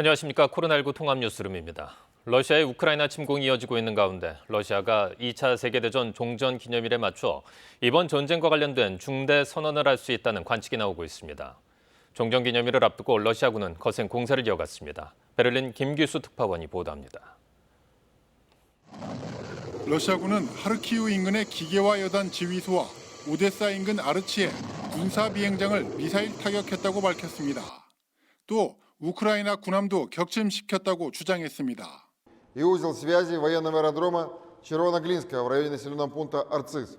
안녕하십니까. 코로나19 통합 뉴스룸입니다. 러시아의 우크라이나 침공이 이어지고 있는 가운데 러시아가 2차 세계대전 종전 기념일에 맞춰 이번 전쟁과 관련된 중대 선언을 할 수 있다는 관측이 나오고 있습니다. 종전 기념일을 앞두고 러시아군은 거센 공세를 이어갔습니다. 베를린 김규수 특파원이 보도합니다. 러시아군은 하르키우 인근의 기계화 여단 지휘소와 오데사 인근 아르치에 군사 비행장을 미사일 타격했다고 밝혔습니다. 또 우크라이나 군함도 격침시켰다고 주장했습니다. И узел связи военного аэродрома Червоноглинского в районе населенного пункта Арцис.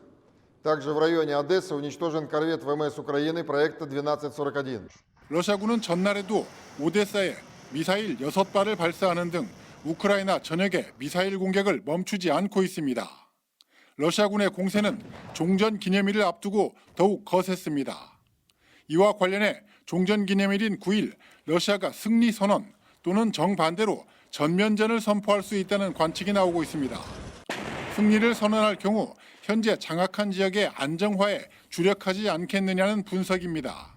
Также в районе Одессы уничтожен корвет ВМС Украины проекта 1241. 러시아군은 전날에도 오데사에 미사일 6발을 발사하는 등 우크라이나 전역에 미사일 공격을 멈추지 않고 있습니다. 러시아군의 공세는 종전 기념일을 앞두고 더욱 거셌습니다. 이와 관련해 종전 기념일인 9일 러시아가 승리 선언 또는 정반대로 전면전을 선포할 수 있다는 관측이 나오고 있습니다. 승리를 선언할 경우 현재 장악한 지역의 안정화에 주력하지 않겠느냐는 분석입니다.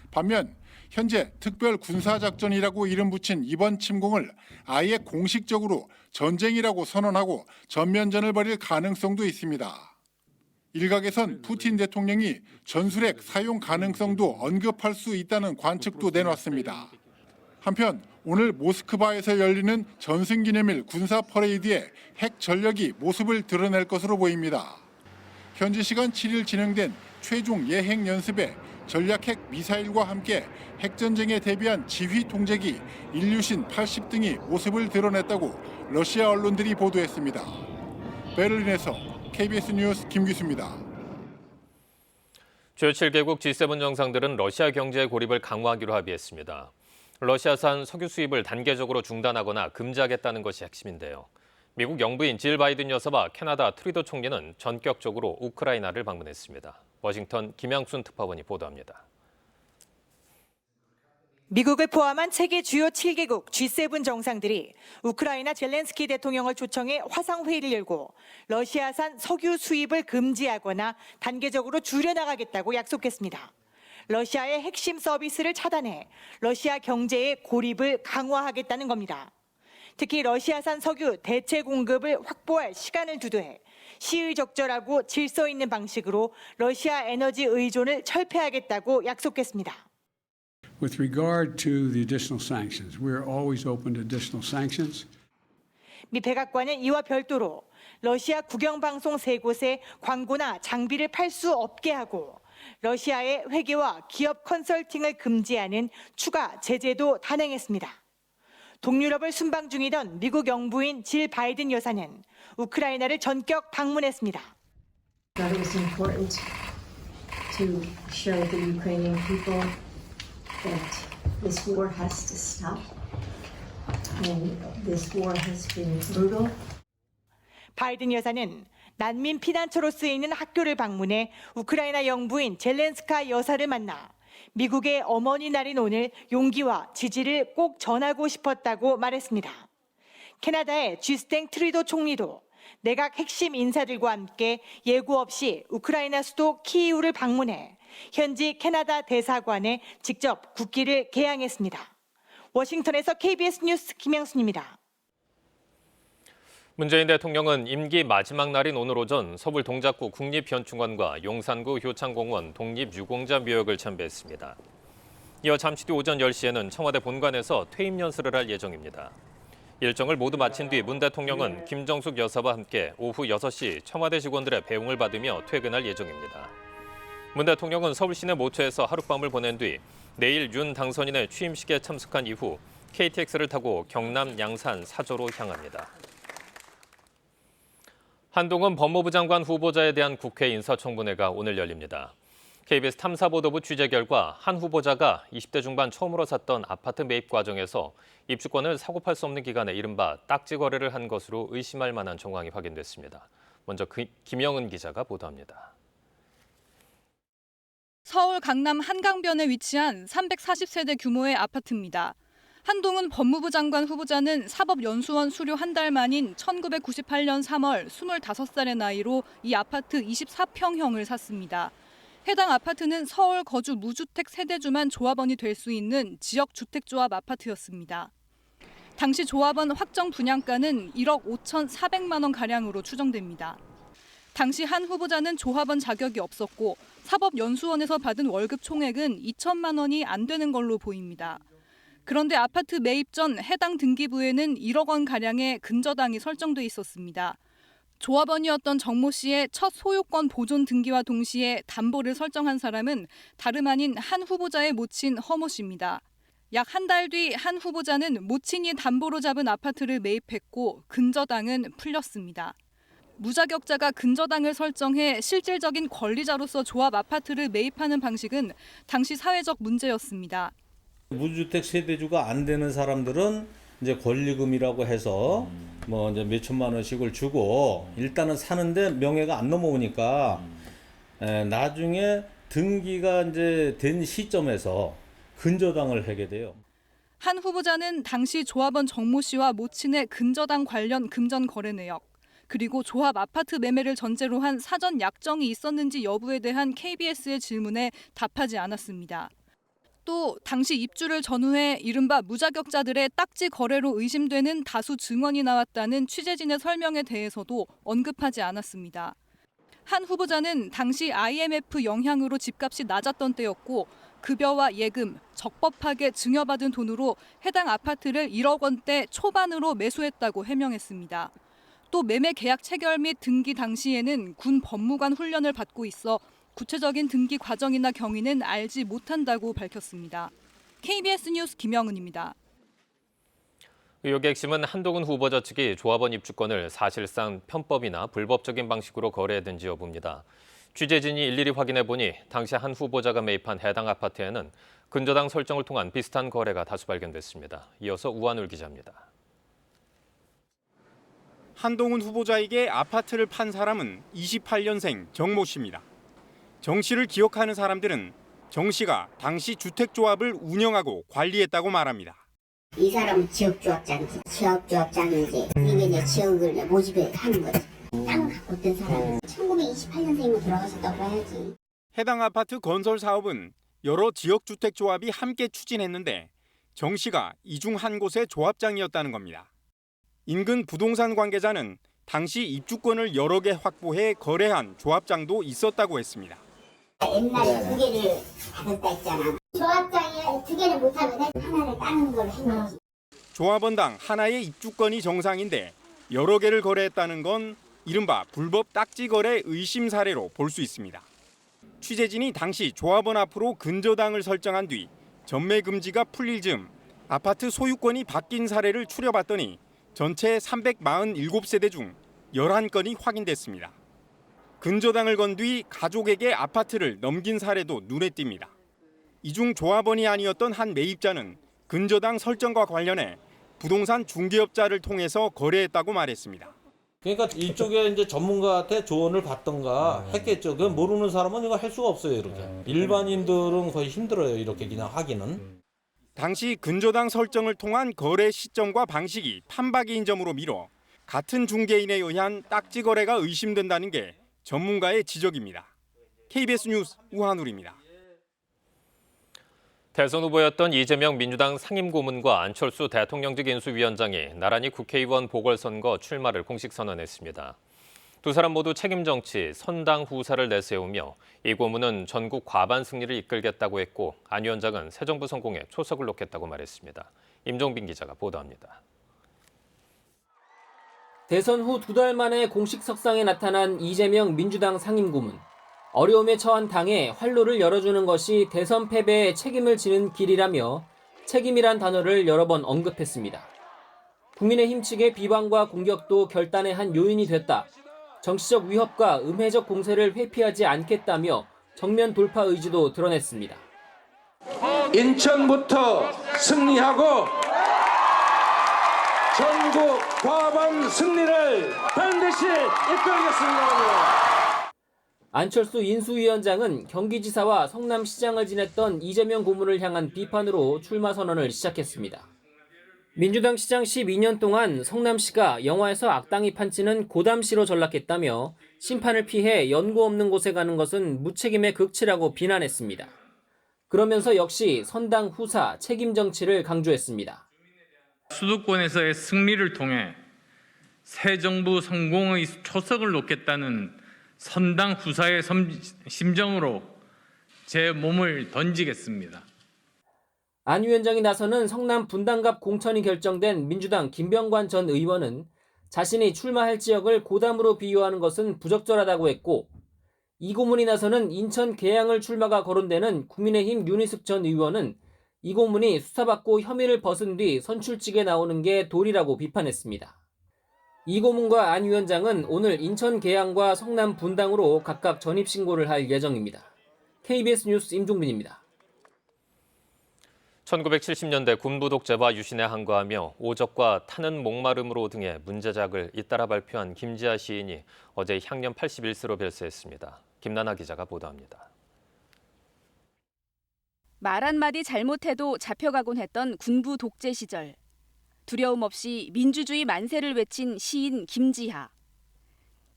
반면 현재 특별 군사작전이라고 이름 붙인 이번 침공을 아예 공식적으로 전쟁이라고 선언하고 전면전을 벌일 가능성도 있습니다. 일각에선 푸틴 대통령이 전술핵 사용 가능성도 언급할 수 있다는 관측도 내놨습니다. 한편 오늘 모스크바에서 열리는 전승기념일 군사 퍼레이드에 핵 전력이 모습을 드러낼 것으로 보입니다. 현지 시간 7일 진행된 최종 예행 연습에 전략핵 미사일과 함께 핵전쟁에 대비한 지휘 통제기 일류신 80 등이 모습을 드러냈다고 러시아 언론들이 보도했습니다. 베를린에서 KBS 뉴스 김규수입니다. 주요 7개국 G7 정상들은 러시아 경제 고립을 강화하기로 합의했습니다. 러시아산 석유 수입을 단계적으로 중단하거나 금지하겠다는 것이 핵심인데요. 미국 영부인 질 바이든 여사와 캐나다 트루도 총리는 전격적으로 우크라이나를 방문했습니다. 워싱턴 김양순 특파원이 보도합니다. 미국을 포함한 세계 주요 7개국 G7 정상들이 우크라이나 젤렌스키 대통령을 초청해 화상회의를 열고 러시아산 석유 수입을 금지하거나 단계적으로 줄여나가겠다고 약속했습니다. 러시아의 핵심 서비스를 차단해 러시아 경제의 고립을 강화하겠다는 겁니다. 특히 러시아산 석유 대체 공급을 확보할 시간을 주도해 시의적절하고 질서 있는 방식으로 러시아 에너지 의존을 철폐하겠다고 약속했습니다. With regard to the additional sanctions, we are always open to additional sanctions. 미 백악관은 이와 별도로 러시아 국영방송 3곳에 광고나 장비를 팔 수 없게 하고 러시아의 회계와 기업 컨설팅을 금지하는 추가 제재도 단행했습니다. 동유럽을 순방 중이던 미국 영부인 질 바이든 여사는 우크라이나를 전격 방문했습니다. It was important to show the Ukrainian people that this war has to stop, and this war has been brutal. 바이든 여사는 난민 피난처로 쓰이는 학교를 방문해 우크라이나 영부인 젤렌스카 여사를 만나 미국의 어머니 날인 오늘 용기와 지지를 꼭 전하고 싶었다고 말했습니다. 캐나다의 주스틴 트루도 총리도 내각 핵심 인사들과 함께 예고 없이 우크라이나 수도 키이우를 방문해 현지 캐나다 대사관에 직접 국기를 개양했습니다. 워싱턴에서 KBS 뉴스 김양순입니다. 문재인 대통령은 임기 마지막 날인 오늘 오전 서울 동작구 국립현충원과 용산구 효창공원 독립유공자 묘역을 참배했습니다. 이어 잠시 뒤 오전 10시에는 청와대 본관에서 퇴임 연설을 할 예정입니다. 일정을 모두 마친 뒤 문 대통령은 김정숙 여사와 함께 오후 6시 청와대 직원들의 배웅을 받으며 퇴근할 예정입니다. 문 대통령은 서울 시내 모처에서 하룻밤을 보낸 뒤 내일 윤 당선인의 취임식에 참석한 이후 KTX를 타고 경남 양산 사저로 향합니다. 한동훈 법무부 장관 후보자에 대한 국회 인사청문회가 오늘 열립니다. KBS 탐사보도부 취재 결과 한 후보자가 20대 중반 처음으로 샀던 아파트 매입 과정에서 입주권을 사고 팔 수 없는 기간에 이른바 딱지 거래를 한 것으로 의심할 만한 정황이 확인됐습니다. 먼저 김영은 기자가 보도합니다. 서울 강남 한강변에 위치한 340세대 규모의 아파트입니다. 한동훈 법무부 장관 후보자는 사법연수원 수료 한 달 만인 1998년 3월 25살의 나이로 이 아파트 24평형을 샀습니다. 해당 아파트는 서울 거주 무주택 세대주만 조합원이 될 수 있는 지역주택조합 아파트였습니다. 당시 조합원 확정 분양가는 1억 5,400만 원 가량으로 추정됩니다. 당시 한 후보자는 조합원 자격이 없었고 사법연수원에서 받은 월급 총액은 2천만 원이 안 되는 걸로 보입니다. 그런데 아파트 매입 전 해당 등기부에는 1억 원 가량의 근저당이 설정돼 있었습니다. 조합원이었던 정모 씨의 첫 소유권 보존 등기와 동시에 담보를 설정한 사람은 다름 아닌 한 후보자의 모친 허모 씨입니다. 약 한 달 뒤 한 후보자는 모친이 담보로 잡은 아파트를 매입했고 근저당은 풀렸습니다. 무자격자가 근저당을 설정해 실질적인 권리자로서 조합 아파트를 매입하는 방식은 당시 사회적 문제였습니다. 무주택 세대주가 안 되는 사람들은 이제 권리금이라고 해서 뭐 이제 몇 천만 원씩을 주고 일단은 사는데 명예가 안 넘어오니까 나중에 등기가 이제 된 시점에서 근저당을 하게 돼요. 한 후보자는 당시 조합원 정모 씨와 모친의 근저당 관련 금전 거래 내역, 그리고 조합 아파트 매매를 전제로 한 사전 약정이 있었는지 여부에 대한 KBS의 질문에 답하지 않았습니다. 또 당시 입주를 전후해 이른바 무자격자들의 딱지 거래로 의심되는 다수 증언이 나왔다는 취재진의 설명에 대해서도 언급하지 않았습니다. 한 후보자는 당시 IMF 영향으로 집값이 낮았던 때였고 급여와 예금, 적법하게 증여받은 돈으로 해당 아파트를 1억 원대 초반으로 매수했다고 해명했습니다. 또 매매 계약 체결 및 등기 당시에는 군 법무관 훈련을 받고 있어 구체적인 등기 과정이나 경위는 알지 못한다고 밝혔습니다. KBS 뉴스 김영은입니다. 의혹의 핵심은 한동훈 후보자 측이 조합원 입주권을 사실상 편법이나 불법적인 방식으로 거래했는지 여부입니다. 취재진이 일일이 확인해 보니 당시 한 후보자가 매입한 해당 아파트에는 근저당 설정을 통한 비슷한 거래가 다수 발견됐습니다. 이어서 우한울 기자입니다. 한동훈 후보자에게 아파트를 판 사람은 28년생 정모 씨입니다. 정 씨를 기억하는 사람들은 정 씨가 당시 주택조합을 운영하고 관리했다고 말합니다. 이 사람은 지역조합장이지. 지역조합장이지. 이게 이제 지역을 모집해 하는 거지. 땅 갖고 있던 사람은 1928년생이면 돌아가셨다고 해야지. 해당 아파트 건설 사업은 여러 지역주택조합이 함께 추진했는데 정 씨가 이 중 한 곳의 조합장이었다는 겁니다. 인근 부동산 관계자는 당시 입주권을 여러 개 확보해 거래한 조합장도 있었다고 했습니다. 옛날에 2개를 받았다 했잖아. 조합장이 2개를 못하면 하나를 따는 걸 한 거지. 조합원당 하나의 입주권이 정상인데 여러 개를 거래했다는 건 이른바 불법 딱지 거래 의심 사례로 볼 수 있습니다. 취재진이 당시 조합원 앞으로 근저당을 설정한 뒤 전매 금지가 풀릴 즈음 아파트 소유권이 바뀐 사례를 추려봤더니 전체 347세대 중 11건이 확인됐습니다. 근저당을 건 뒤 가족에게 아파트를 넘긴 사례도 눈에 띕니다. 이 중 조합원이 아니었던 한 매입자는 근저당 설정과 관련해 부동산 중개업자를 통해서 거래했다고 말했습니다. 그러니까 이쪽에 이제 전문가한테 조언을 받던가 했겠죠. 그 모르는 사람은 이거 할 수가 없어요, 이렇게. 일반인들은 거의 힘들어요, 이렇게 그냥 하기는. 당시 근저당 설정을 통한 거래 시점과 방식이 판박이인 점으로 미뤄 같은 중개인에 의한 딱지 거래가 의심된다는 게 전문가의 지적입니다. KBS 뉴스 우한울입니다. 대선 후보였던 이재명 민주당 상임고문과 안철수 대통령직 인수위원장이 나란히 국회의원 보궐선거 출마를 공식 선언했습니다. 두 사람 모두 책임 정치, 선당 후사를 내세우며 이 고문은 전국 과반 승리를 이끌겠다고 했고 안 위원장은 새 정부 성공에 초석을 놓겠다고 말했습니다. 임종빈 기자가 보도합니다. 대선 후 2달 만에 공식 석상에 나타난 이재명 민주당 상임고문. 어려움에 처한 당에 활로를 열어주는 것이 대선 패배에 책임을 지는 길이라며 책임이란 단어를 여러 번 언급했습니다. 국민의힘 측의 비방과 공격도 결단의 한 요인이 됐다. 정치적 위협과 음해적 공세를 회피하지 않겠다며 정면 돌파 의지도 드러냈습니다. 인천부터 승리하고 전국 과반 승리를 반드시 이끌겠습니다. 안철수 인수위원장은 경기지사와 성남시장을 지냈던 이재명 고문을 향한 비판으로 출마 선언을 시작했습니다. 민주당 시장 12년 동안 성남시가 영화에서 악당이 판치는 고담시로 전락했다며 심판을 피해 연고 없는 곳에 가는 것은 무책임의 극치라고 비난했습니다. 그러면서 역시 선당 후사 책임 정치를 강조했습니다. 수도권에서의 승리를 통해 새 정부 성공의 초석을 놓겠다는 선당 후사의 심정으로 제 몸을 던지겠습니다. 안 위원장이 나서는 성남 분당갑 공천이 결정된 민주당 김병관 전 의원은 자신이 출마할 지역을 고담으로 비유하는 것은 부적절하다고 했고, 이 고문이 나서는 인천 계양을 출마가 거론되는 국민의힘 윤희숙 전 의원은 이 고문이 수사받고 혐의를 벗은 뒤 선출직에 나오는 게 도리라고 비판했습니다. 이 고문과 안 위원장은 오늘 인천 계양과 성남 분당으로 각각 전입신고를 할 예정입니다. KBS 뉴스 임종빈입니다. 1970년대 군부 독재와 유신에 항거하며 오적과 타는 목마름으로 등의 문제작을 잇따라 발표한 김지아 시인이 어제 향년 81세로 별세했습니다. 김나나 기자가 보도합니다. 말 한마디 잘못해도 잡혀가곤 했던 군부 독재 시절. 두려움 없이 민주주의 만세를 외친 시인 김지하.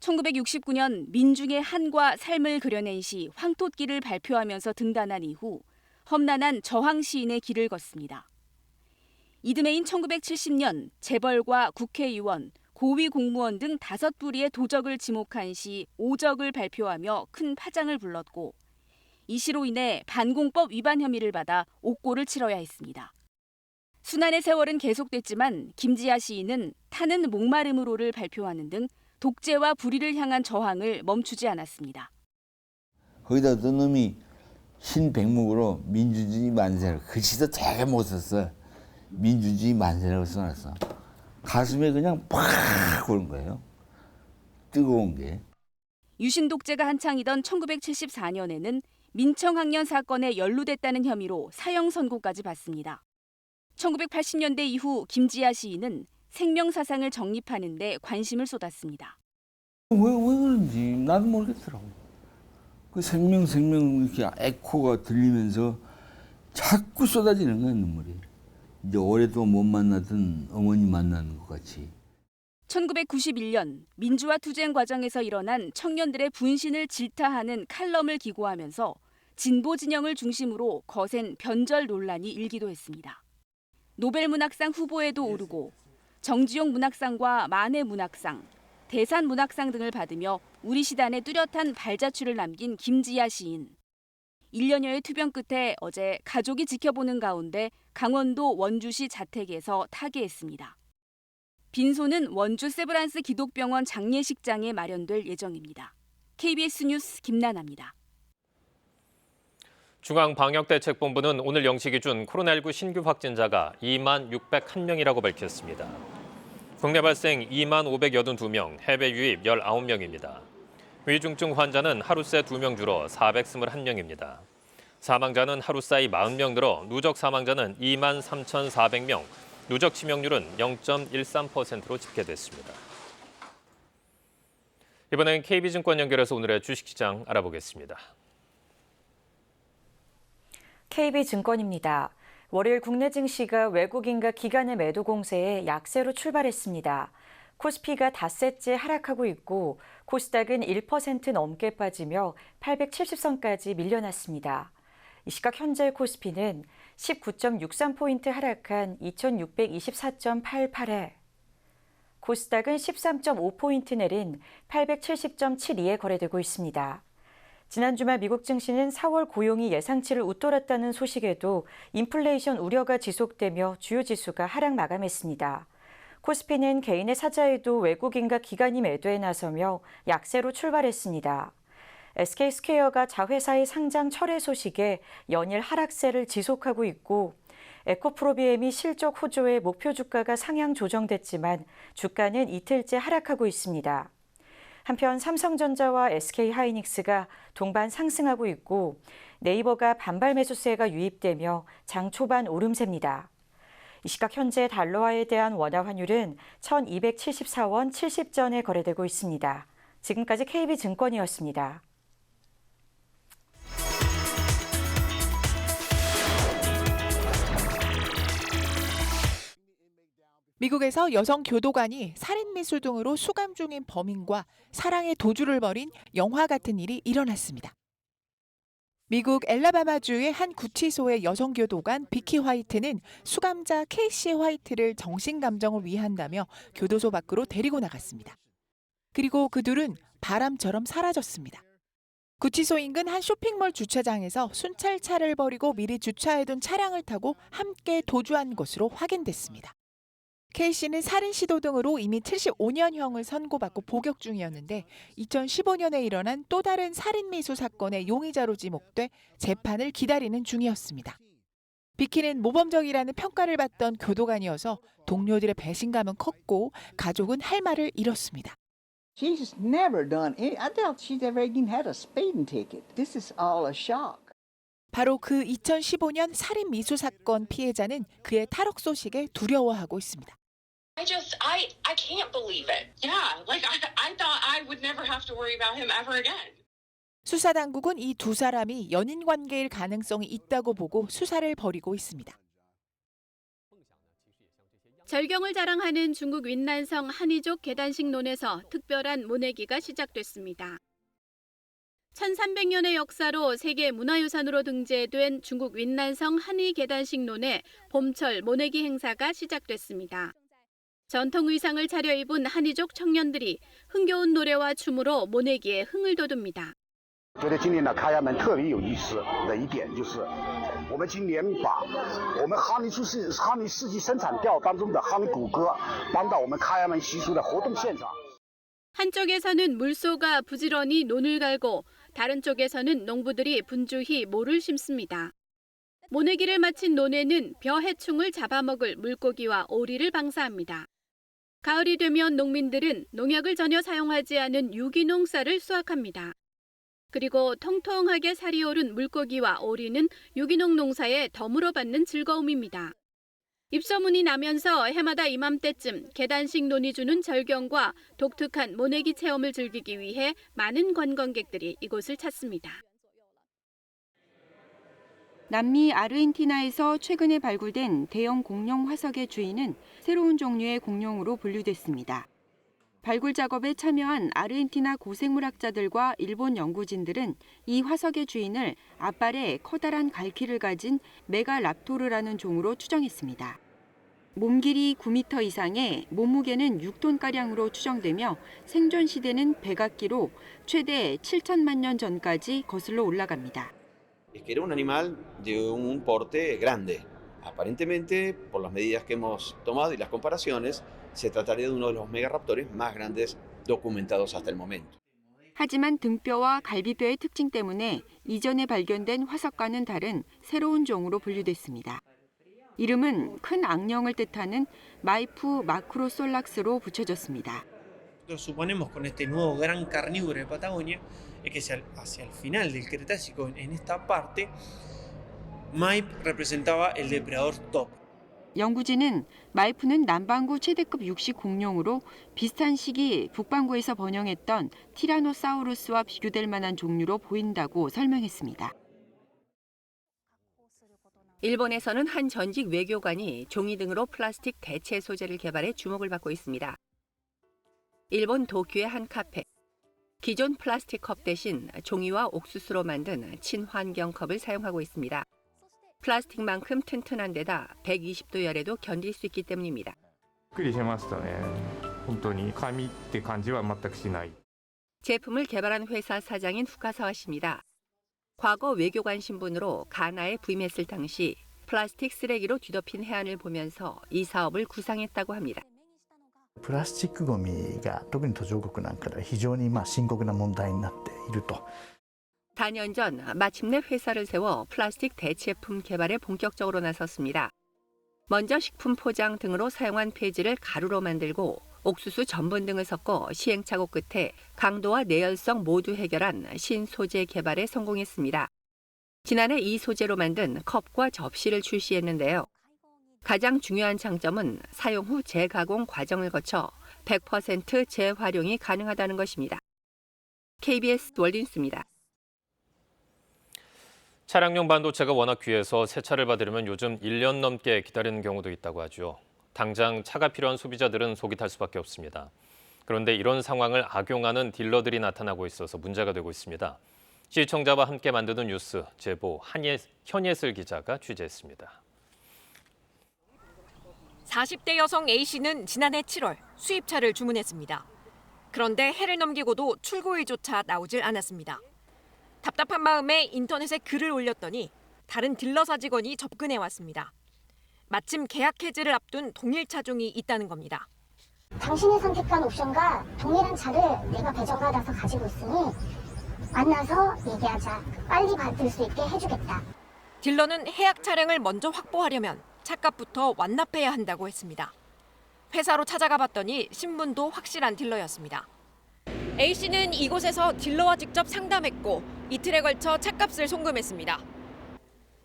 1969년 민중의 한과 삶을 그려낸 시 황토끼를 발표하면서 등단한 이후 험난한 저항 시인의 길을 걷습니다. 이듬해인 1970년 재벌과 국회의원, 고위 공무원 등 5부리의 도적을 지목한 시 오적을 발표하며 큰 파장을 불렀고, 이 시로 인해 반공법 위반 혐의를 받아 옥고를 치러야 했습니다. 순환의 세월은 계속됐지만 김지아 시인은 타는 목마름으로를 발표하는 등 독재와 불의를 향한 저항을 멈추지 않았습니다. 거기다 어떤 놈이 신백목으로 민주주의 만세를, 글씨도 되게 못 썼어. 민주주의 만세라고 써놨어. 가슴에 그냥 팍 오는 거예요. 뜨거운 게. 유신 독재가 한창이던 1974년에는 민청학년 사건에 연루됐다는 혐의로 사형 선고까지 받습니다. 1980년대 이후 김지아 시인은 생명사상을 정립하는 데 관심을 쏟았습니다. 왜 그런지 나도 모르겠더라고. 그 생명 이렇게 에코가 들리면서 자꾸 쏟아지는 거야, 눈물이. 이제 오래도 못 만나던 어머니 만나는 것 같이. 1991년 민주화 투쟁 과정에서 일어난 청년들의 분신을 질타하는 칼럼을 기고하면서 진보 진영을 중심으로 거센 변절 논란이 일기도 했습니다. 노벨 문학상 후보에도 오르고 정지용 문학상과 만해 문학상, 대산 문학상 등을 받으며 우리 시단에 뚜렷한 발자취를 남긴 김지아 시인. 1년여의 투병 끝에 어제 가족이 지켜보는 가운데 강원도 원주시 자택에서 타계했습니다. 빈소는 원주 세브란스 기독병원 장례식장에 마련될 예정입니다. KBS 뉴스 김나나입니다. 중앙방역대책본부는 오늘 0시 기준 코로나19 신규 확진자가 2만 601명이라고 밝혔습니다. 국내 발생 2만 582명, 해외 유입 19명입니다. 위중증 환자는 하루 새 2명 줄어 421명입니다. 사망자는 하루 사이 40명 늘어 누적 사망자는 2만 3,400명, 누적 치명률은 0.13%로 집계됐습니다. 이번엔 KB증권 연결해서 오늘의 주식시장 알아보겠습니다. KB증권입니다. 월요일 국내 증시가 외국인과 기관의 매도 공세에 약세로 출발했습니다. 코스피가 닷새째 하락하고 있고 코스닥은 1% 넘게 빠지며 870선까지 밀려났습니다. 이 시각 현재 코스피는 19.63포인트 하락한 2624.88에 코스닥은 13.5포인트 내린 870.72에 거래되고 있습니다. 지난 주말 미국 증시는 4월 고용이 예상치를 웃돌았다는 소식에도 인플레이션 우려가 지속되며 주요 지수가 하락 마감했습니다. 코스피는 개인의 사자에도 외국인과 기관이 매도에 나서며 약세로 출발했습니다. SK스퀘어가 자회사의 상장 철회 소식에 연일 하락세를 지속하고 있고 에코프로비엠이 실적 호조에 목표 주가가 상향 조정됐지만 주가는 이틀째 하락하고 있습니다. 한편 삼성전자와 SK하이닉스가 동반 상승하고 있고 네이버가 반발 매수세가 유입되며 장 초반 오름세입니다. 이 시각 현재 달러화에 대한 원화 환율은 1274원 70전에 거래되고 있습니다. 지금까지 KB증권이었습니다. 미국에서 여성 교도관이 살인미수 등으로 수감 중인 범인과 사랑의 도주를 벌인 영화 같은 일이 일어났습니다. 미국 엘라바마주의 한 구치소의 여성 교도관 비키 화이트는 수감자 케이시 화이트를 정신감정을 위한다며 교도소 밖으로 데리고 나갔습니다. 그리고 그 둘은 바람처럼 사라졌습니다. 구치소 인근 한 쇼핑몰 주차장에서 순찰차를 버리고 미리 주차해둔 차량을 타고 함께 도주한 것으로 확인됐습니다. 케이씨는 살인 시도 등으로 이미 75년형을 선고받고 복역 중이었는데 2015년에 일어난 또 다른 살인 미수 사건의 용의자로 지목돼 재판을 기다리는 중이었습니다. 비키는 모범적이라는 평가를 받던 교도관이어서 동료들의 배신감은 컸고 가족은 할 말을 잃었습니다. She's never done any. I doubt she's ever even had a speeding ticket. This is all a shock. 바로 그 2015년 살인 미수 사건 피해자는 그의 탈옥 소식에 두려워하고 있습니다. I can't believe it. Yeah, like I thought I would never have to worry about him ever again. 수사 당국은 이 두 사람이 연인 관계일 가능성이 있다고 보고 수사를 벌이고 있습니다. 절경을 자랑하는 중국 윈난성 한이족 계단식 논에서 특별한 모내기가 시작됐습니다. 1300년의 역사로 세계 문화유산으로 등재된 중국 윈난성 한이 계단식 논의 봄철 모내기 행사가 시작됐습니다. 전통 의상을 차려입은 한이족 청년들이 흥겨운 노래와 춤으로 모내기에 흥을 돋웁니다. 觉得今年呢开衙门特别有意思的一点就是，我们今年把我们哈尼世纪生产调当中的哈尼古歌搬到我们开衙门习俗的活动现场。 한쪽에서는 물소가 부지런히 논을 갈고 다른 쪽에서는 농부들이 분주히 모를 심습니다. 모내기를 마친 논에는 벼해충을 잡아먹을 물고기와 오리를 방사합니다. 가을이 되면 농민들은 농약을 전혀 사용하지 않은 유기농 쌀을 수확합니다. 그리고 통통하게 살이 오른 물고기와 오리는 유기농 농사에 덤으로 받는 즐거움입니다. 입소문이 나면서 해마다 이맘때쯤 계단식 논이 주는 절경과 독특한 모내기 체험을 즐기기 위해 많은 관광객들이 이곳을 찾습니다. 남미 아르헨티나에서 최근에 발굴된 대형 공룡 화석의 주인은 새로운 종류의 공룡으로 분류됐습니다. 발굴 작업에 참여한 아르헨티나 고생물학자들과 일본 연구진들은 이 화석의 주인을 앞발에 커다란 갈퀴를 가진 메갈랍토르라는 종으로 추정했습니다. 몸 길이 9m 이상에 몸무게는 6톤가량으로 추정되며 생존 시대는 백악기로 최대 7천만 년 전까지 거슬러 올라갑니다. Era un animal de un porte grande. Aparentemente, por las medidas que hemos tomado y las comparaciones, se trataría de uno de los megaraptores más grandes documentados hasta el momento. 하지만 등뼈와 갈비뼈의 특징 때문에 이전에 발견된 화석과는 다른 새로운 종으로 분류됐습니다. 이름은 큰 악령을 뜻하는 마이프 마크로솔락스로 붙여졌습니다. Suponemos con este nuevo gran carnívoro de Patagonia es que hacia el final del Cretácico, en esta parte, Maip representaba el depredador top. 연구진은 마이프는 남반구 최대급 육식 공룡으로 비슷한 시기 북반구에서 번영했던 티라노사우루스와 비교될 만한 종류로 보인다고 설명했습니다. 일본에서는 한 전직 외교관이 종이 등으로 플라스틱 대체 소재를 개발해 주목을 받고 있습니다. 일본 도쿄의 한 카페. 기존 플라스틱 컵 대신 종이와 옥수수로 만든 친환경 컵을 사용하고 있습니다. 플라스틱만큼 튼튼한 데다 120도 열에도 견딜 수 있기 때문입니다. 제품을 개발한 회사 사장인 후카사와 씨입니다. 과거 외교관 신분으로 가나에 부임했을 당시 플라스틱 쓰레기로 뒤덮인 해안을 보면서 이 사업을 구상했다고 합니다. プラスチックごみが特に途上国なんかでは非常に深刻な問題になっていると。 4년 전 마침내 회사를 세워 플라스틱 대체품 개발에 본격적으로 나섰습니다. 먼저 식품 포장 등으로 사용한 폐지를 가루로 만들고 옥수수 전분 등을 섞어 시행착오 끝에 강도와 내열성 모두 해결한 신소재 개발에 성공했습니다. 지난해 이 소재로 만든 컵과 접시를 출시했는데요. 가장 중요한 장점은 사용 후 재가공 과정을 거쳐 100% 재활용이 가능하다는 것입니다. KBS 월드뉴스입니다. 차량용 반도체가 워낙 귀해서 새 차를 받으려면 요즘 1년 넘게 기다리는 경우도 있다고 하죠. 당장 차가 필요한 소비자들은 속이 탈 수밖에 없습니다. 그런데 이런 상황을 악용하는 딜러들이 나타나고 있어서 문제가 되고 있습니다. 시청자와 함께 만드는 뉴스, 제보 현예슬 기자가 취재했습니다. 40대 여성 A씨는 지난해 7월 수입차를 주문했습니다. 그런데 해를 넘기고도 출고일조차 나오질 않았습니다. 답답한 마음에 인터넷에 글을 올렸더니 다른 딜러사 직원이 접근해 왔습니다. 마침 계약 해지를 앞둔 동일 차종이 있다는 겁니다. 당신이 선택한 옵션과 동일한 차를 내가 배정받아서 가지고 있으니 만나서 얘기하자. 빨리 받을 수 있게 해주겠다. 딜러는 해약 차량을 먼저 확보하려면 차값부터 완납해야 한다고 했습니다. 회사로 찾아가 봤더니 신분도 확실한 딜러였습니다. A씨는 이곳에서 딜러와 직접 상담했고 이틀에 걸쳐 차값을 송금했습니다.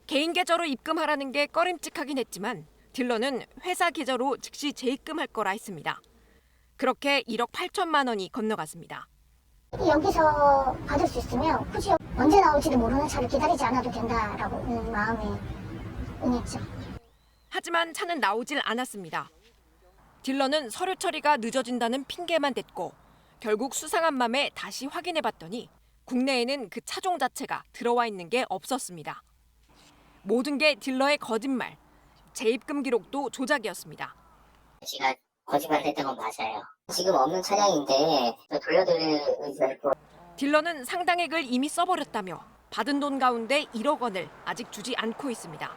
개인 계좌로 입금하라는 게 꺼림칙하긴 했지만 딜러는 회사 계좌로 즉시 재입금할 거라 했습니다. 그렇게 1억 8천만 원이 건너갔습니다. 여기서 받을 수 있으면 굳이 언제 나올지도 모르는 차를 기다리지 않아도 된다라고 마음에 응했죠. 하지만 차는 나오질 않았습니다. 딜러는 서류 처리가 늦어진다는 핑계만 댔고 결국 수상한 맘에 다시 확인해봤더니 국내에는 그 차종 자체가 들어와 있는 게 없었습니다. 모든 게 딜러의 거짓말, 재입금 기록도 조작이었습니다. 제가 거짓말했던 건 맞아요. 지금 없는 차량인데 돌려드릴 의지가 있고. 딜러는 상당액을 이미 써버렸다며 받은 돈 가운데 1억 원을 아직 주지 않고 있습니다.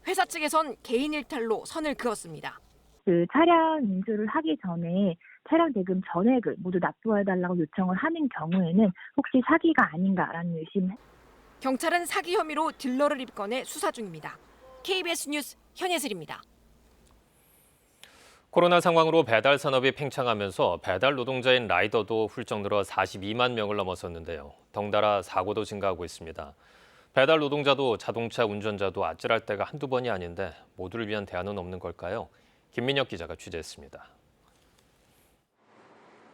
회사 측에선 개인 일탈로 선을 그었습니다. 그 차량 인수를 하기 전에 차량 대금 전액을 모두 납부해달라고 요청을 하는 경우에는 혹시 사기가 아닌가라는 의심. 경찰은 사기 혐의로 딜러를 입건해 수사 중입니다. KBS 뉴스 현예슬입니다. 코로나 상황으로 배달 산업이 팽창하면서 배달 노동자인 라이더도 훌쩍 늘어 42만 명을 넘어섰는데요. 덩달아 사고도 증가하고 있습니다. 배달 노동자도 자동차 운전자도 아찔할 때가 한두 번이 아닌데 모두를 위한 대안은 없는 걸까요? 김민혁 기자가 취재했습니다.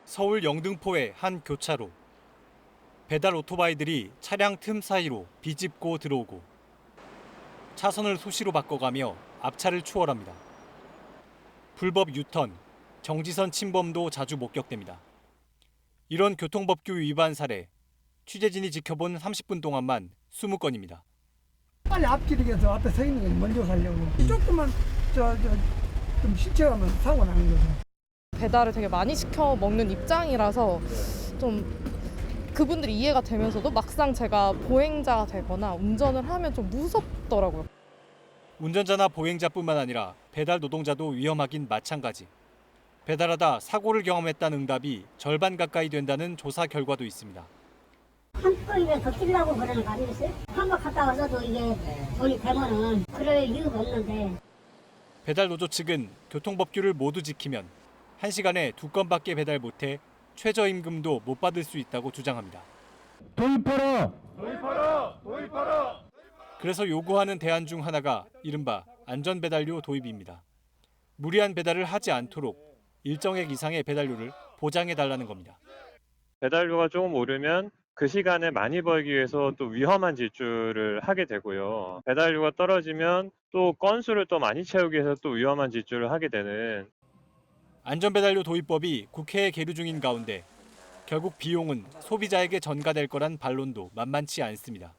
서울 영등포의 한 교차로. 배달 오토바이들이 차량 틈 사이로 비집고 들어오고 차선을 수시로 바꿔가며 앞차를 추월합니다. 불법 유턴, 정지선 침범도 자주 목격됩니다. 이런 교통법규 위반 사례, 취재진이 지켜본 30분 동안만 20건입니다. 빨리 앞길에 가서 앞에 서 있는 걸 먼저 가려고. 조금만 좀 실체하면 사고 나는 거죠. 배달을 되게 많이 시켜 먹는 입장이라서 좀 그분들이 이해가 되면서도 막상 제가 보행자가 되거나 운전을 하면 좀 무섭더라고요. 운전자나 보행자뿐만 아니라 배달 노동자도 위험하긴 마찬가지. 배달하다 사고를 경험했다는 응답이 절반 가까이 된다는 조사 결과도 있습니다. 한꺼번에 더 뛰려고 그러는 거 아니겠어요? 한번 갔다 와서도 이게 돈이 되면은 그럴 이유가 없는데. 배달 노조 측은 교통법규를 모두 지키면 1시간에 2건밖에 배달 못해 최저임금도 못 받을 수 있다고 주장합니다. 도입하라! 도입하라! 도입하라! 그래서 요구하는 대안 중 하나가 이른바 안전배달료 도입입니다. 무리한 배달을 하지 않도록 일정액 이상의 배달료를 보장해달라는 겁니다. 배달료가 조금 오르면 그 시간에 많이 벌기 위해서 또 위험한 지출을 하게 되고요. 배달료가 떨어지면 또 건수를 또 많이 채우기 위해서 또 위험한 지출을 하게 되는. 안전배달료 도입법이 국회에 계류 중인 가운데 결국 비용은 소비자에게 전가될 거란 반론도 만만치 않습니다.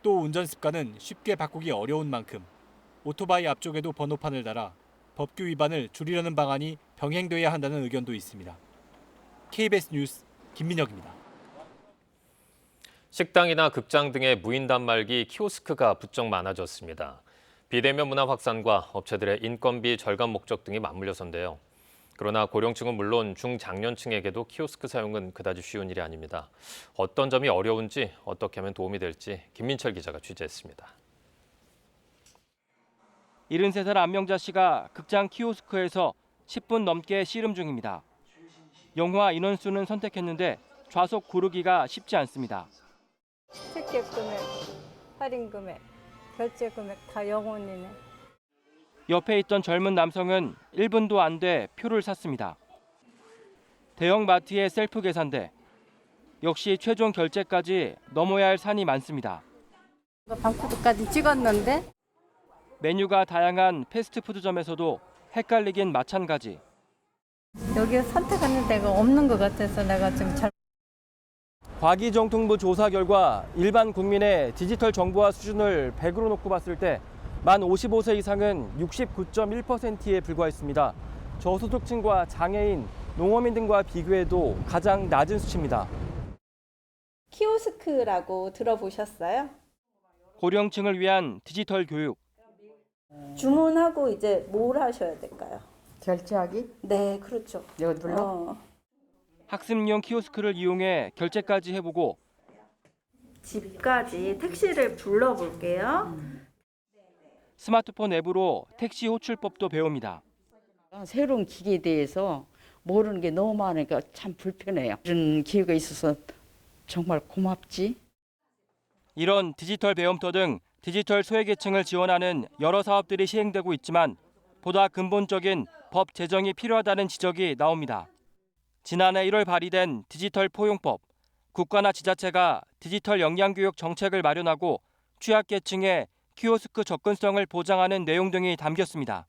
또 운전 습관은 쉽게 바꾸기 어려운 만큼 오토바이 앞쪽에도 번호판을 달아 법규 위반을 줄이려는 방안이 병행돼야 한다는 의견도 있습니다. KBS 뉴스 김민혁입니다. 식당이나 극장 등의 무인 단말기 키오스크가 부쩍 많아졌습니다. 비대면 문화 확산과 업체들의 인건비 절감 목적 등이 맞물려서인데요. 그러나 고령층은 물론 중장년층에게도 키오스크 사용은 그다지 쉬운 일이 아닙니다. 어떤 점이 어려운지, 어떻게 하면 도움이 될지 김민철 기자가 취재했습니다. 73살 안명자 씨가 극장 키오스크에서 10분 넘게 씨름 중입니다. 영화 인원수는 선택했는데 좌석 고르기가 쉽지 않습니다. 티켓 금액, 할인 금액, 결제 금액 다 0원이네. 옆에 있던 젊은 남성은 1분도 안 돼 표를 샀습니다. 대형 마트의 셀프 계산대. 역시 최종 결제까지 넘어야 할 산이 많습니다. 방코드까지 찍었는데? 메뉴가 다양한 패스트푸드점에서도 헷갈리긴 마찬가지. 여기 선택하는 데가 없는 것 같아서 내가 좀 잘. 과기정통부 조사 결과 일반 국민의 디지털 정보화 수준을 100으로 놓고 봤을 때 만 55세 이상은 69.1%에 불과했습니다. 저소득층과 장애인, 농어민 등과 비교해도 가장 낮은 수치입니다. 키오스크라고 들어보셨어요? 고령층을 위한 디지털 교육. 주문하고 이제 뭘 하셔야 될까요? 결제하기? 네, 그렇죠. 이거 눌러? 학습용 키오스크를 이용해 결제까지 해보고 집까지 택시를 불러볼게요. 스마트폰 앱으로 택시 호출법도 배웁니다. 새로운 기기에 대해서 모르는 게 너무 많으니까 참 불편해요. 이런 기회가 있어서 정말 고맙지. 이런 디지털 배움터 등 디지털 소외계층을 지원하는 여러 사업들이 시행되고 있지만 보다 근본적인 법 제정이 필요하다는 지적이 나옵니다. 지난해 1월 발의된 디지털 포용법, 국가나 지자체가 디지털 역량교육 정책을 마련하고 취약계층의 키오스크 접근성을 보장하는 내용 등이 담겼습니다.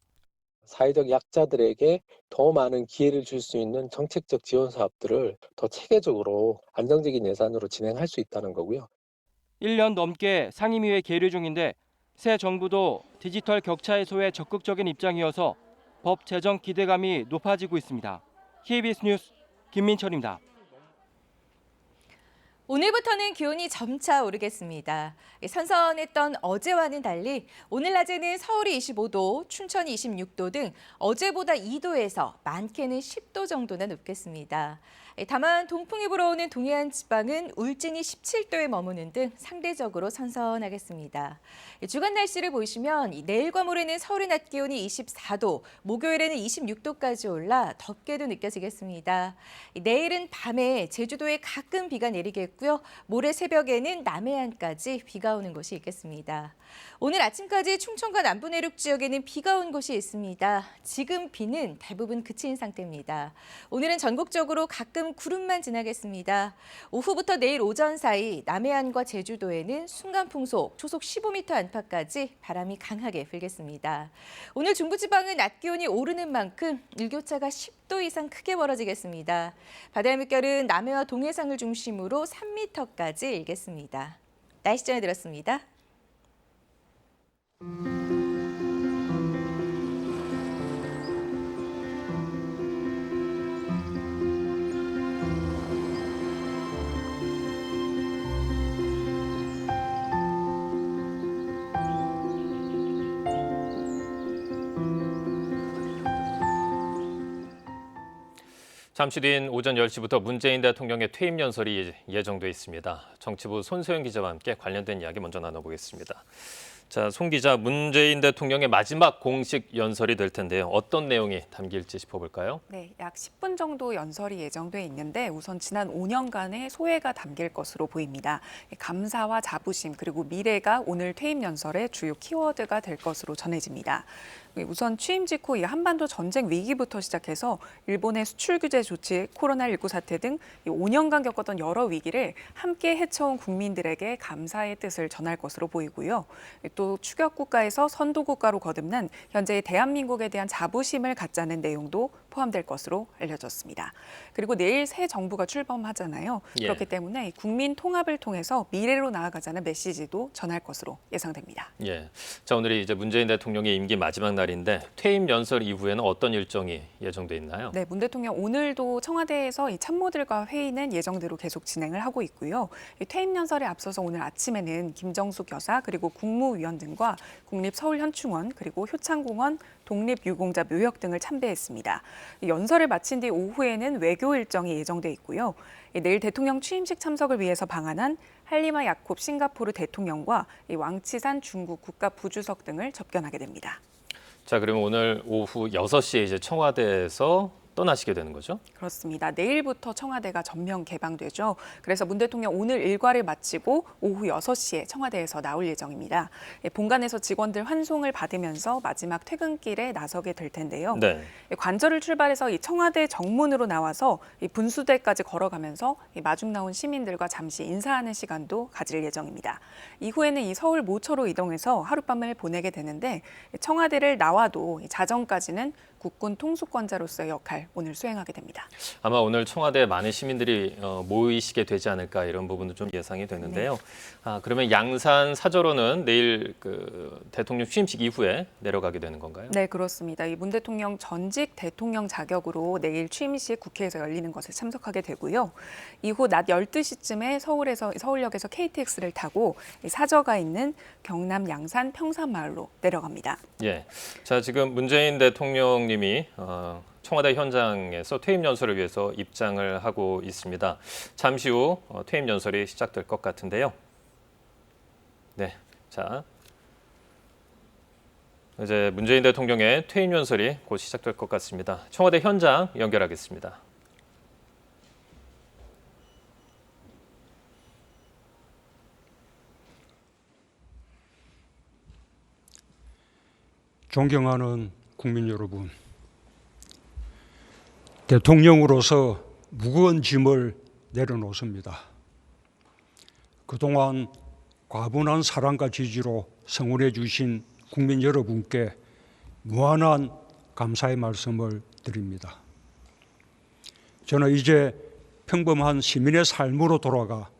사회적 약자들에게 더 많은 기회를 줄 수 있는 정책적 지원 사업들을 더 체계적으로 안정적인 예산으로 진행할 수 있다는 거고요. 1년 넘게 상임위에 계류 중인데 새 정부도 디지털 격차 해소에 적극적인 입장이어서 법 제정 기대감이 높아지고 있습니다. KBS 뉴스 김민철입니다. 오늘부터는 기온이 점차 오르겠습니다. 선선했던 어제와는 달리 오늘 낮에는 서울이 25도, 춘천이 26도 등 어제보다 2도에서 많게는 10도 정도나 높겠습니다. 다만 동풍이 불어오는 동해안 지방은 울진이 17도에 머무는 등 상대적으로 선선하겠습니다. 주간 날씨를 보시면 내일과 모레는 서울의 낮 기온이 24도, 목요일에는 26도까지 올라 덥게도 느껴지겠습니다. 내일은 밤에 제주도에 가끔 비가 내리겠고요. 모레 새벽에는 남해안까지 비가 오는 곳이 있겠습니다. 오늘 아침까지 충청과 남부 내륙 지역에는 비가 온 곳이 있습니다. 지금 비는 대부분 그친 상태입니다. 오늘은 전국적으로 가끔 구름만 지나겠습니다. 오후부터 내일 오전 사이 남해안과 제주도에는 순간풍속 초속 15m 안팎까지 바람이 강하게 불겠습니다. 오늘 중부지방은 낮 기온이 오르는 만큼 일교차가 10도 이상 크게 벌어지겠습니다. 바다의 물결은 남해와 동해상을 중심으로 3m까지 일겠습니다. 날씨 전해드렸습니다. 잠시 뒤인 오전 10시부터 문재인 대통령의 퇴임 연설이 예정돼 있습니다. 정치부 손소영 기자와 함께 관련된 이야기 먼저 나눠보겠습니다. 자, 송 기자, 문재인 대통령의 마지막 공식 연설이 될 텐데요. 어떤 내용이 담길지 짚어볼까요? 네, 약 10분 정도 연설이 예정돼 있는데 우선 지난 5년간의 소회가 담길 것으로 보입니다. 감사와 자부심 그리고 미래가 오늘 퇴임 연설의 주요 키워드가 될 것으로 전해집니다. 우선 취임 직후 이 한반도 전쟁 위기부터 시작해서 일본의 수출 규제 조치, 코로나19 사태 등 5년간 겪었던 여러 위기를 함께 헤쳐온 국민들에게 감사의 뜻을 전할 것으로 보이고요. 또 추격 국가에서 선도 국가로 거듭난 현재의 대한민국에 대한 자부심을 갖자는 내용도 포함될 것으로 알려졌습니다. 그리고 내일 새 정부가 출범하잖아요. 그렇기 때문에 국민 통합을 통해서 미래로 나아가자는 메시지도 전할 것으로 예상됩니다. 예. 자, 오늘이 이제 문재인 대통령의 임기 마지막 날인데 퇴임 연설 이후에는 어떤 일정이 예정돼 있나요? 네, 문 대통령 오늘도 청와대에서 이 참모들과 회의는 예정대로 계속 진행을 하고 있고요. 퇴임 연설에 앞서서 오늘 아침에는 김정숙 여사 그리고 국무위원 등과 국립서울현충원 그리고 효창공원 독립유공자 묘역 등을 참배했습니다. 연설을 마친 뒤 오후에는 외교 일정이 예정돼 있고요. 내일 대통령 취임식 참석을 위해서 방한한 할리마 야콥 싱가포르 대통령과 왕치산 중국 국가부주석 등을 접견하게 됩니다. 자, 그러면 오늘 오후 6시에 이제 청와대에서 떠나시게 되는 거죠? 그렇습니다. 내일부터 청와대가 전면 개방되죠. 그래서 문 대통령 오늘 일과를 마치고 오후 6시에 청와대에서 나올 예정입니다. 본관에서 직원들 환송을 받으면서 마지막 퇴근길에 나서게 될 텐데요. 네. 관저를 출발해서 이 청와대 정문으로 나와서 이 분수대까지 걸어가면서 마중 나온 시민들과 잠시 인사하는 시간도 가질 예정입니다. 이후에는 이 서울 모처로 이동해서 하룻밤을 보내게 되는데 청와대를 나와도 자정까지는 국군 통수권자로서의 역할 역할을 오늘 수행하게 됩니다. 아마 오늘 청와대에 많은 시민들이 모이시게 되지 않을까 이런 부분도 좀 예상이 되는데요. 그러면 양산 사저로는 내일 대통령 취임식 이후에 내려가게 되는 건가요? 네, 그렇습니다. 이 문 대통령 전직 대통령 자격으로 내일 취임식 국회에서 열리는 것에 참석하게 되고요. 이후 낮 12시쯤에 서울역에서 KTX를 타고 사저가 있는 경남 양산 평산마을로 내려갑니다. 예. 자, 지금 문재인 대통령님이 청와대 현장에서 퇴임 연설을 위해서 입장을 하고 있습니다. 잠시 후 퇴임 연설이 시작될 것 같은데요. 네. 자. 이제 문재인 대통령의 퇴임 연설이 곧 시작될 것 같습니다. 청와대 현장 연결하겠습니다. 존경하는 국민 여러분, 대통령으로서 무거운 짐을 내려놓습니다. 그동안 과분한 사랑과 지지로 성원해 주신 국민 여러분께 무한한 감사의 말씀을 드립니다. 저는 이제 평범한 시민의 삶으로 돌아가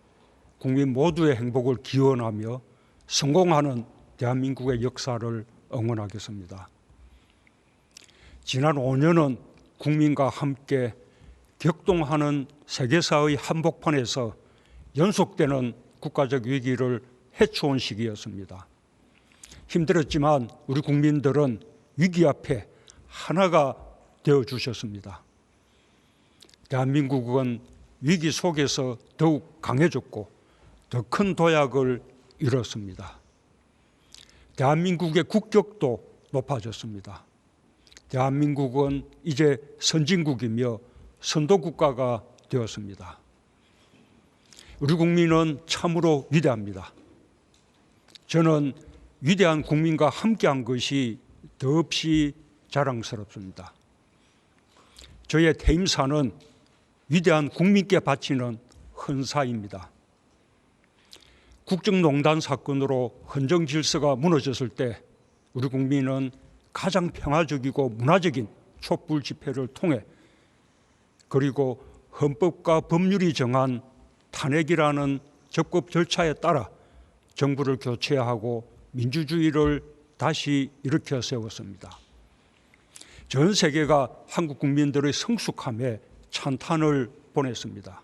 국민 모두의 행복을 기원하며 성공하는 대한민국의 역사를 응원하겠습니다. 지난 5년은 국민과 함께 격동하는 세계사의 한복판에서 연속되는 국가적 위기를 헤쳐온 시기였습니다. 힘들었지만 우리 국민들은 위기 앞에 하나가 되어주셨습니다. 대한민국은 위기 속에서 더욱 강해졌고 더 큰 도약을 이뤘습니다. 대한민국의 국격도 높아졌습니다. 대한민국은 이제 선진국이며 선도국가가 되었습니다. 우리 국민은 참으로 위대합니다. 저는 위대한 국민과 함께한 것이 더없이 자랑스럽습니다. 저의 퇴임사는 위대한 국민께 바치는 헌사입니다. 국정농단 사건으로 헌정 질서가 무너졌을 때 우리 국민은 가장 평화적이고 문화적인 촛불 집회를 통해 그리고 헌법과 법률이 정한 탄핵이라는 적법 절차에 따라 정부를 교체하고 민주주의를 다시 일으켜 세웠습니다. 전 세계가 한국 국민들의 성숙함에 찬탄을 보냈습니다.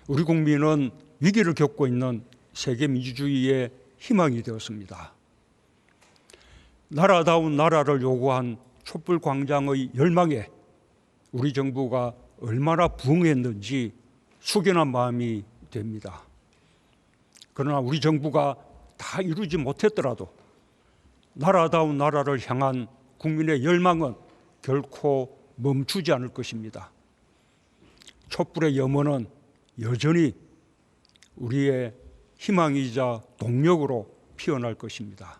우리 국민은 위기를 겪고 있는 세계 민주주의의 희망이 되었습니다. 나라다운 나라를 요구한 촛불 광장의 열망에 우리 정부가 얼마나 부응했는지 숙연한 마음이 됩니다. 그러나 우리 정부가 다 이루지 못했더라도 나라다운 나라를 향한 국민의 열망은 결코 멈추지 않을 것입니다. 촛불의 염원은 여전히 우리의 희망이자 동력으로 피어날 것입니다.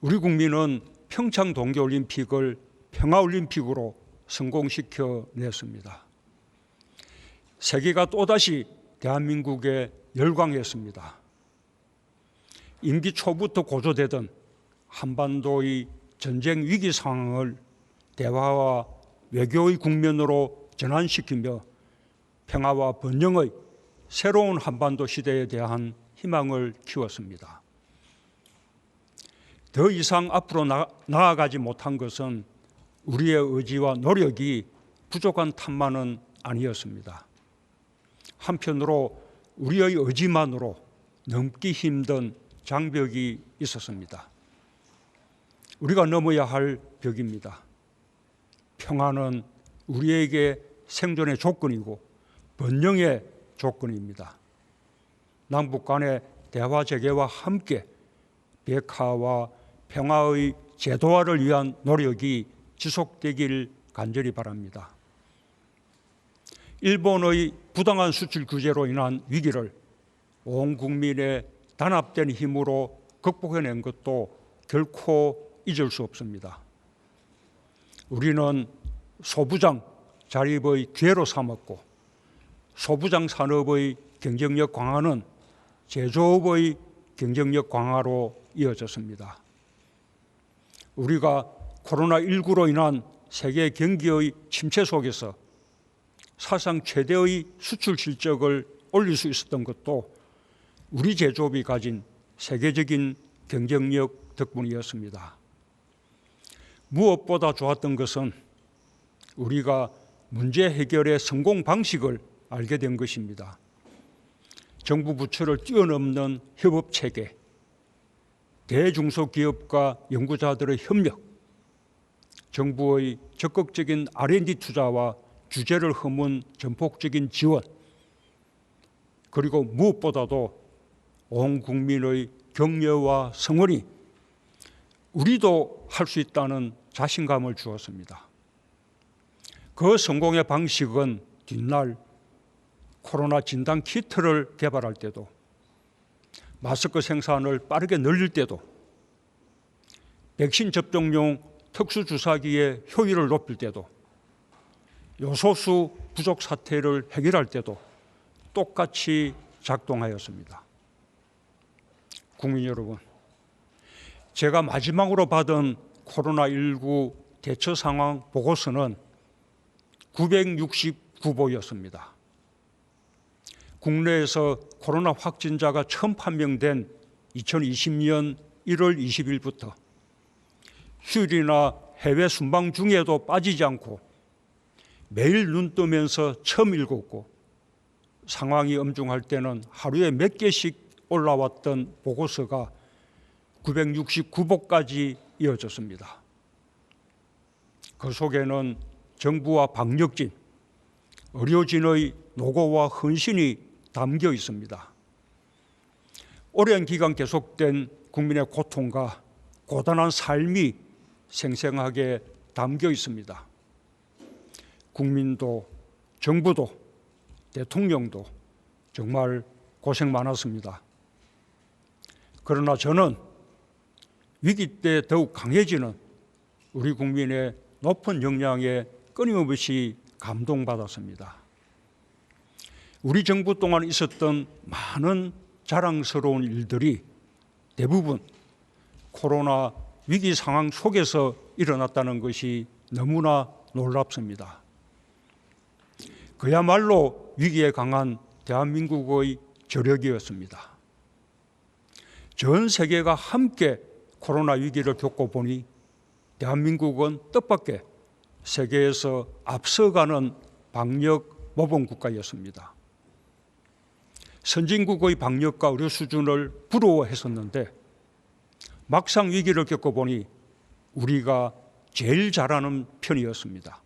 우리 국민은 평창 동계올림픽을 평화올림픽으로 성공시켜냈습니다. 세계가 또다시 대한민국에 열광했습니다. 임기 초부터 고조되던 한반도의 전쟁 위기 상황을 대화와 외교의 국면으로 전환시키며 평화와 번영의 새로운 한반도 시대에 대한 희망을 키웠습니다. 더 이상 앞으로 나아가지 못한 것은 우리의 의지와 노력이 부족한 탓만은 아니었습니다. 한편으로 우리의 의지만으로 넘기 힘든 장벽이 있었습니다. 우리가 넘어야 할 벽입니다. 평화는 우리에게 생존의 조건이고 번영의 조건입니다. 남북 간의 대화 재개와 함께 백화와 평화의 제도화를 위한 노력이 지속되길 간절히 바랍니다. 일본의 부당한 수출 규제로 인한 위기를 온 국민의 단합된 힘으로 극복해낸 것도 결코 잊을 수 없습니다. 우리는 소부장 자립의 기회로 삼았고 소부장 산업의 경쟁력 강화는 제조업의 경쟁력 강화로 이어졌습니다. 우리가 코로나19로 인한 세계 경기의 침체 속에서 사상 최대의 수출 실적을 올릴 수 있었던 것도 우리 제조업이 가진 세계적인 경쟁력 덕분이었습니다. 무엇보다 좋았던 것은 우리가 문제 해결의 성공 방식을 알게 된 것입니다. 정부 부처를 뛰어넘는 협업체계, 대중소기업과 연구자들의 협력, 정부의 적극적인 R&D 투자와 주제를 허문 전폭적인 지원, 그리고 무엇보다도 온 국민의 격려와 성원이 우리도 할 수 있다는 자신감을 주었습니다. 그 성공의 방식은 뒷날 코로나 진단 키트를 개발할 때도, 마스크 생산을 빠르게 늘릴 때도, 백신 접종용 특수주사기의 효율을 높일 때도, 요소수 부족 사태를 해결할 때도 똑같이 작동하였습니다. 국민 여러분, 제가 마지막으로 받은 코로나19 대처 상황 보고서는 969보였습니다. 국내에서 코로나 확진자가 처음 판명된 2020년 1월 20일부터 휴일이나 해외 순방 중에도 빠지지 않고 매일 눈 뜨면서 처음 읽었고, 상황이 엄중할 때는 하루에 몇 개씩 올라왔던 보고서가 969보까지 이어졌습니다. 그 속에는 정부와 방역진, 의료진의 노고와 헌신이 담겨 있습니다. 오랜 기간 계속된 국민의 고통과 고단한 삶이 생생하게 담겨 있습니다. 국민도, 정부도, 대통령도 정말 고생 많았습니다. 그러나 저는 위기 때 더욱 강해지는 우리 국민의 높은 역량에 끊임없이 감동받았습니다. 우리 정부 동안 있었던 많은 자랑스러운 일들이 대부분 코로나 위기 상황 속에서 일어났다는 것이 너무나 놀랍습니다. 그야말로 위기에 강한 대한민국의 저력이었습니다. 전 세계가 함께 코로나 위기를 겪어보니 대한민국은 뜻밖의 세계에서 앞서가는 방역 모범 국가였습니다. 선진국의 방역과 의료 수준을 부러워했었는데 막상 위기를 겪어보니 우리가 제일 잘하는 편이었습니다.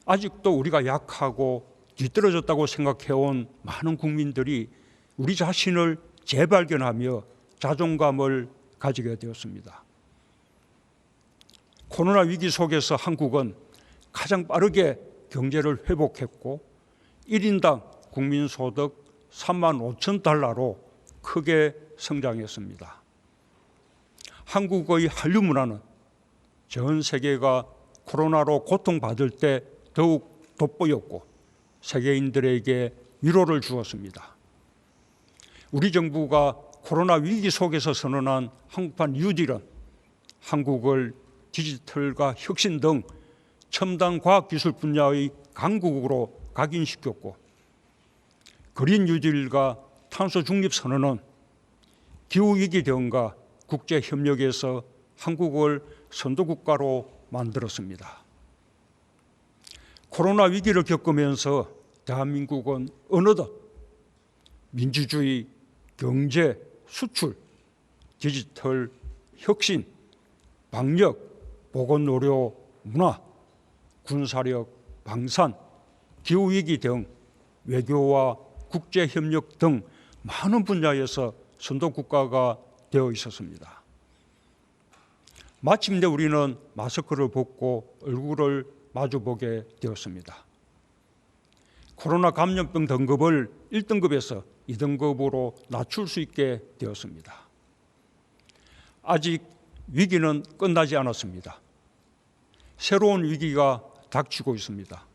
아직도 우리가 약하고 뒤떨어졌다고 생각해온 많은 국민들이 우리 자신을 재발견하며 자존감을 가지게 되었습니다. 코로나 위기 속에서 한국은 가장 빠르게 경제를 회복했고 1인당 국민소득 3만 5천 달러로 크게 성장했습니다. 한국의 한류 문화는 전 세계가 코로나로 고통받을 때 더욱 돋보였고 세계인들에게 위로를 주었습니다. 우리 정부가 코로나 위기 속에서 선언한 한국판 뉴딜은 한국을 디지털과 혁신 등 첨단 과학기술 분야의 강국으로 각인시켰고, 그린 뉴딜과 탄소 중립 선언은 기후위기 대응과 국제협력에서 한국을 선도국가로 만들었습니다. 코로나 위기를 겪으면서 대한민국은 어느덧 민주주의, 경제, 수출, 디지털, 혁신, 방역, 보건의료, 문화, 군사력, 방산, 기후위기 등 외교와 국제협력 등 많은 분야에서 선도국가가 되어 있었습니다. 마침내 우리는 마스크를 벗고 얼굴을 마주보게 되었습니다. 코로나 감염병 등급을 1등급에서 2등급으로 낮출 수 있게 되었습니다. 아직 위기는 끝나지 않았습니다. 새로운 위기가 닥치고 있습니다.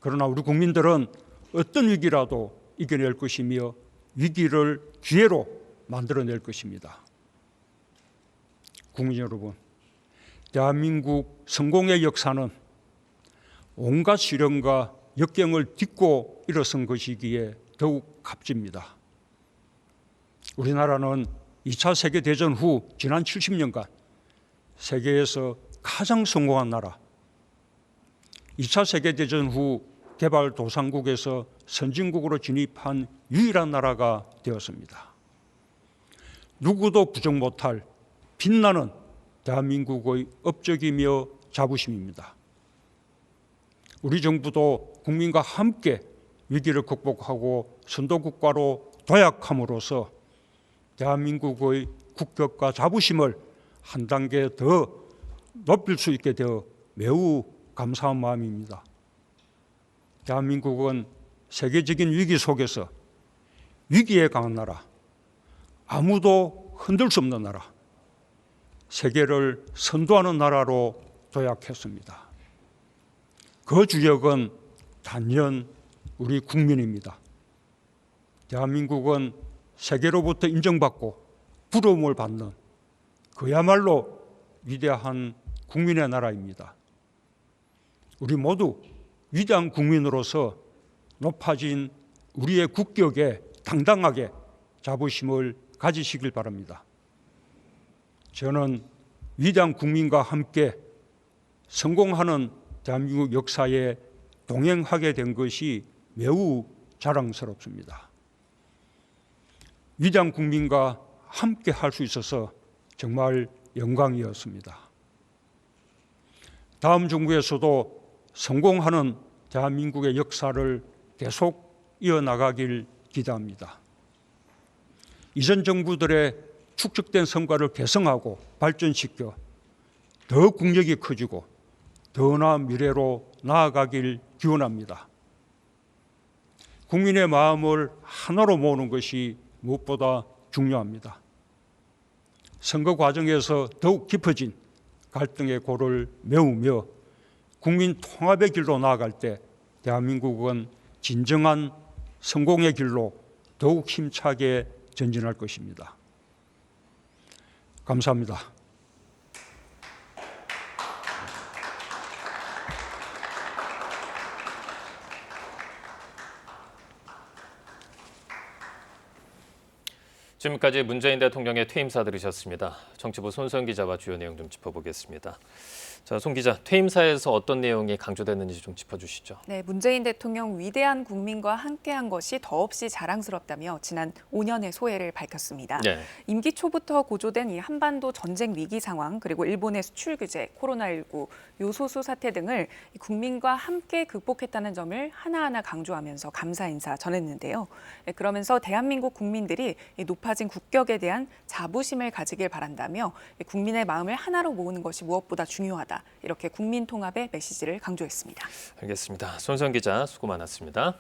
그러나 우리 국민들은 어떤 위기라도 이겨낼 것이며 위기를 기회로 만들어낼 것입니다. 국민 여러분, 대한민국 성공의 역사는 온갖 시련과 역경을 딛고 일어선 것이기에 더욱 값집니다. 우리나라는 2차 세계대전 후 지난 70년간 세계에서 가장 성공한 나라, 2차 세계대전 후 개발도상국에서 선진국으로 진입한 유일한 나라가 되었습니다. 누구도 부정 못할 빛나는 대한민국의 업적이며 자부심입니다. 우리 정부도 국민과 함께 위기를 극복하고 선도국가로 도약함으로써 대한민국의 국격과 자부심을 한 단계 더 높일 수 있게 되어 매우 감사한 마음입니다. 대한민국은 세계적인 위기 속에서 위기에 강한 나라, 아무도 흔들 수 없는 나라, 세계를 선도하는 나라로 도약했습니다. 그 주역은 단연 우리 국민입니다. 대한민국은 세계로부터 인정받고 부러움을 받는 그야말로 위대한 국민의 나라입니다. 우리 모두 위대한 국민으로서 높아진 우리의 국격에 당당하게 자부심을 가지시길 바랍니다. 저는 위대한 국민과 함께 성공하는 대한민국 역사에 동행하게 된 것이 매우 자랑스럽습니다. 위대한 국민과 함께 할 수 있어서 정말 영광이었습니다. 다음 정부에서도 성공하는 대한민국의 역사를 계속 이어나가길 기대합니다. 이전 정부들의 축적된 성과를 개성하고 발전시켜 더 국력이 커지고 더 나은 미래로 나아가길 기원합니다. 국민의 마음을 하나로 모으는 것이 무엇보다 중요합니다. 선거 과정에서 더욱 깊어진 갈등의 골을 메우며 국민 통합의 길로 나아갈 때 대한민국은 진정한 성공의 길로 더욱 힘차게 전진할 것입니다. 감사합니다. 지금까지 문재인 대통령의 퇴임사 들으셨습니다. 정치부 손수영 기자와 주요 내용 좀 짚어보겠습니다. 자, 손 기자, 퇴임사에서 어떤 내용이 강조됐는지 좀 짚어주시죠. 네, 문재인 대통령 위대한 국민과 함께한 것이 더없이 자랑스럽다며 지난 5년의 소회를 밝혔습니다. 네. 임기 초부터 고조된 이 한반도 전쟁 위기 상황, 그리고 일본의 수출 규제, 코로나19, 요소수 사태 등을 국민과 함께 극복했다는 점을 하나하나 강조하면서 감사 인사 전했는데요. 그러면서 대한민국 국민들이 높아진 국격에 대한 자부심을 가지길 바란다며 국민의 마음을 하나로 모으는 것이 무엇보다 중요하다. 이렇게 국민 통합의 메시지를 강조했습니다. 알겠습니다. 손수영 기자 수고 많았습니다.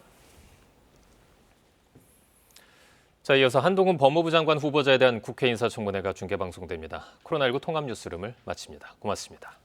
자, 이어서 한동훈 법무부 장관 후보자에 대한 국회 인사청문회가 중계방송됩니다. 코로나19 통합 뉴스룸을 마칩니다. 고맙습니다.